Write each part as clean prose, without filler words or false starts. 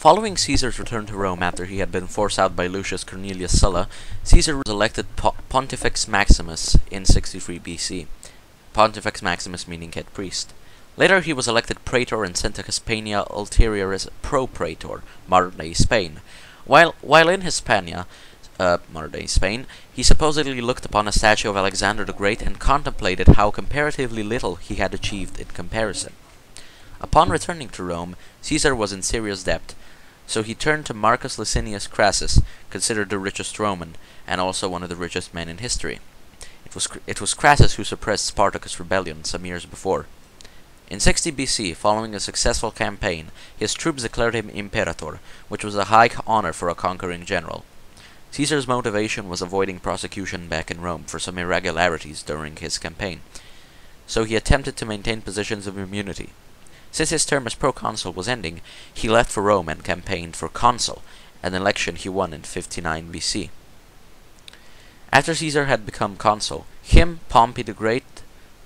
Following Caesar's return to Rome after he had been forced out by Lucius Cornelius Sulla, Caesar was elected Pontifex Maximus in 63 BC. Pontifex Maximus meaning head priest. Later he was elected praetor and sent to Hispania Ulterioris pro-praetor, modern-day Spain. While in Hispania, modern-day Spain, he supposedly looked upon a statue of Alexander the Great and contemplated how comparatively little he had achieved in comparison. Upon returning to Rome, Caesar was in serious debt, so he turned to Marcus Licinius Crassus, considered the richest Roman, and also one of the richest men in history. It was Crassus who suppressed Spartacus' rebellion some years before. In 60 BC, following a successful campaign, his troops declared him imperator, which was a high honor for a conquering general. Caesar's motivation was avoiding prosecution back in Rome for some irregularities during his campaign, so he attempted to maintain positions of immunity. Since his term as proconsul was ending, he left for Rome and campaigned for consul, an election he won in 59 BC. After Caesar had become consul, Pompey the Great,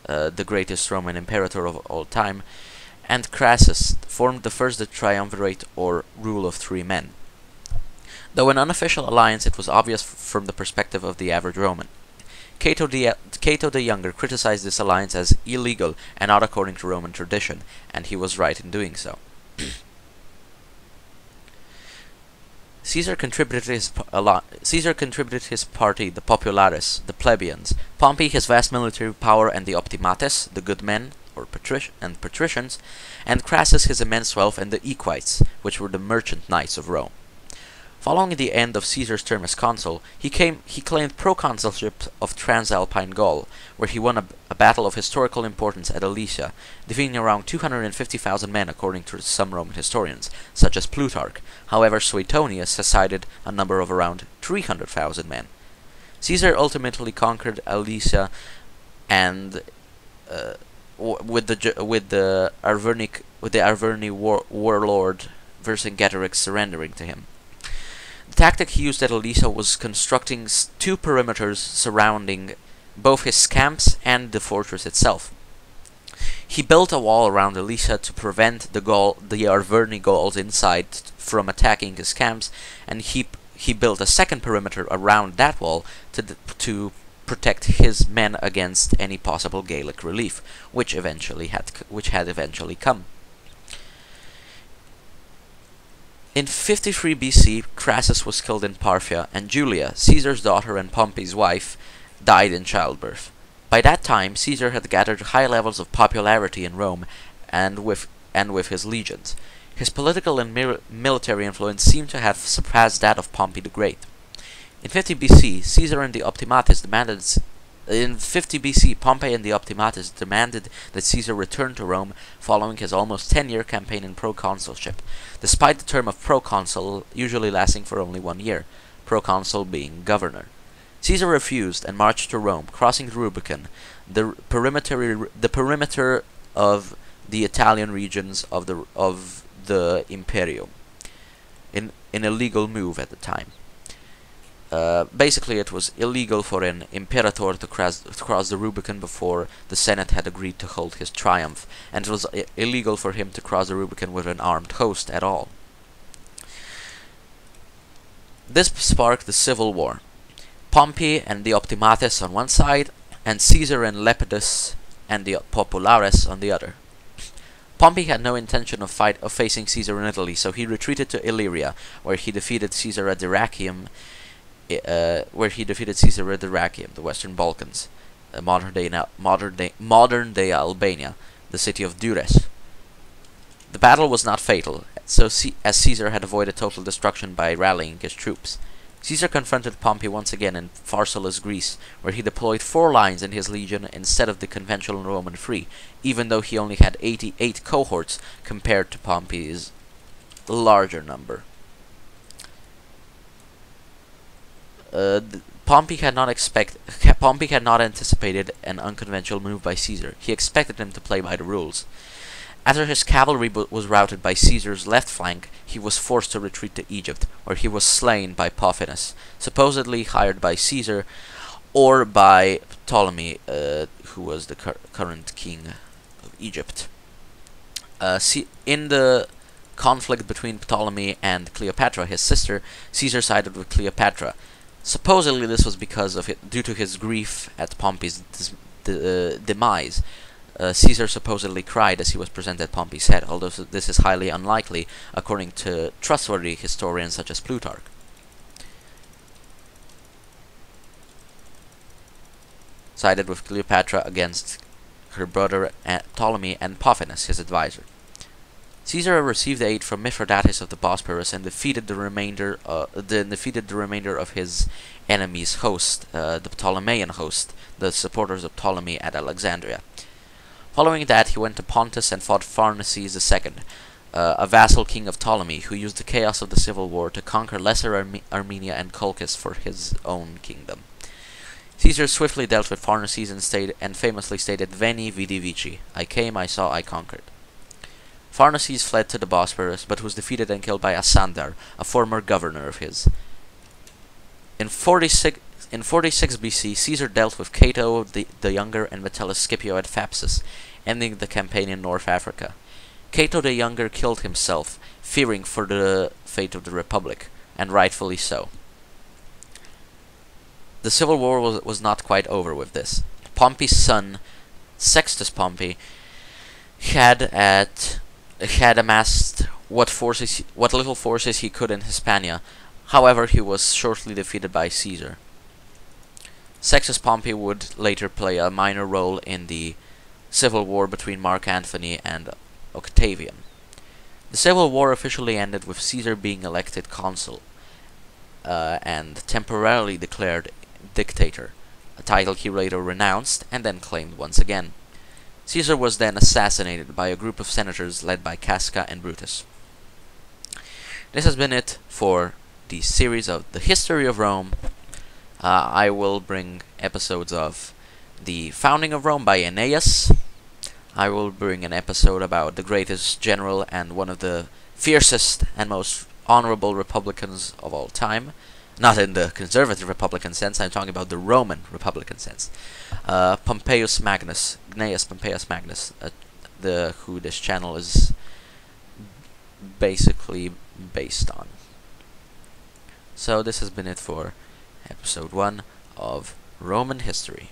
the greatest Roman imperator of all time, and Crassus formed the first triumvirate or rule of three men. Though an unofficial alliance, it was obvious from the perspective of the average Roman. Cato the Younger criticized this alliance as illegal and not according to Roman tradition, and he was right in doing so. Caesar contributed his party, the populares, the plebeians, Pompey his vast military power and the optimates, the good men, or patricians, and Crassus his immense wealth and the equites, which were the merchant knights of Rome. Following the end of Caesar's term as consul, he claimed proconsulship of Transalpine Gaul, where he won a battle of historical importance at Alesia, defeating around 250,000 men according to some Roman historians, such as Plutarch. However, Suetonius has cited a number of around 300,000 men. Caesar ultimately conquered Alesia, and with the Arverni warlord Vercingetorix surrendering to him. The tactic he used at Alesia was constructing two perimeters surrounding both his camps and the fortress itself. He built a wall around Alesia to prevent the Arverni Gauls inside from attacking his camps, and he built a second perimeter around that wall to protect his men against any possible Gallic relief, which had eventually come. In 53 BC, Crassus was killed in Parthia, and Julia, Caesar's daughter and Pompey's wife, died in childbirth. By that time, Caesar had gathered high levels of popularity in Rome and with his legions. His political and military influence seemed to have surpassed that of Pompey the Great. In 50 BC, Pompey and the Optimates demanded that Caesar return to Rome following his almost 10-year campaign in proconsulship, despite the term of proconsul usually lasting for only 1 year, proconsul being governor. Caesar refused and marched to Rome, crossing the Rubicon, the perimeter of the Italian regions of the Imperium, in a legal move at the time. Basically, it was illegal for an imperator to cross the Rubicon before the Senate had agreed to hold his triumph, and it was illegal for him to cross the Rubicon with an armed host at all. This sparked the civil war. Pompey and the Optimates on one side, and Caesar and Lepidus and the Populares on the other. Pompey had no intention of facing Caesar in Italy, so he retreated to Illyria, where he defeated Caesar at Dyrrhachium, the Western Balkans, modern day Albania, the city of Dures. The battle was not fatal, as Caesar had avoided total destruction by rallying his troops. Caesar confronted Pompey once again in Pharsalus, Greece, where he deployed 4 lines in his legion instead of the conventional Roman 3, even though he only had 88 cohorts compared to Pompey's larger number. Pompey had not anticipated an unconventional move by Caesar. He expected him to play by the rules. After his cavalry was routed by Caesar's left flank, he was forced to retreat to Egypt, where he was slain by Pothinus, supposedly hired by Caesar or by Ptolemy, who was the current king of Egypt. In the conflict between Ptolemy and Cleopatra, his sister, Caesar sided with Cleopatra. Supposedly this was due to his grief at Pompey's demise. Caesar supposedly cried as he was present at Pompey's head, although this is highly unlikely, according to trustworthy historians such as Plutarch. Sided with Cleopatra against her brother Ptolemy and Pothinus, his advisor. Caesar received aid from Mithridates of the Bosporus and defeated the remainder of his enemy's host, the Ptolemaian host, the supporters of Ptolemy at Alexandria. Following that, he went to Pontus and fought Pharnaces II, a vassal king of Ptolemy, who used the chaos of the civil war to conquer Lesser Armenia and Colchis for his own kingdom. Caesar swiftly dealt with Pharnaces and famously stated, "Veni, vidi, vici." I came, I saw, I conquered. Pharnaces fled to the Bosporus, but was defeated and killed by Asandar, a former governor of his. In 46 BC, Caesar dealt with Cato the Younger and Metellus Scipio at Thapsus, ending the campaign in North Africa. Cato the Younger killed himself, fearing for the fate of the Republic, and rightfully so. The civil war was not quite over with this. Pompey's son, Sextus Pompey, had amassed what little forces he could in Hispania. However, he was shortly defeated by Caesar. Sextus Pompey would later play a minor role in the civil war between Mark Antony and Octavian. The civil war officially ended with Caesar being elected consul and temporarily declared dictator, a title he later renounced and then claimed once again. Caesar was then assassinated by a group of senators led by Casca and Brutus. This has been it for the series of the history of Rome. I will bring episodes of the founding of Rome by Aeneas. I will bring an episode about the greatest general and one of the fiercest and most honorable republicans of all time. Not in the conservative republican sense, I'm talking about the Roman republican sense. Pompeius Magnus, Gnaeus Pompeius Magnus, who this channel is basically based on. So this has been it for episode 1 of Roman history.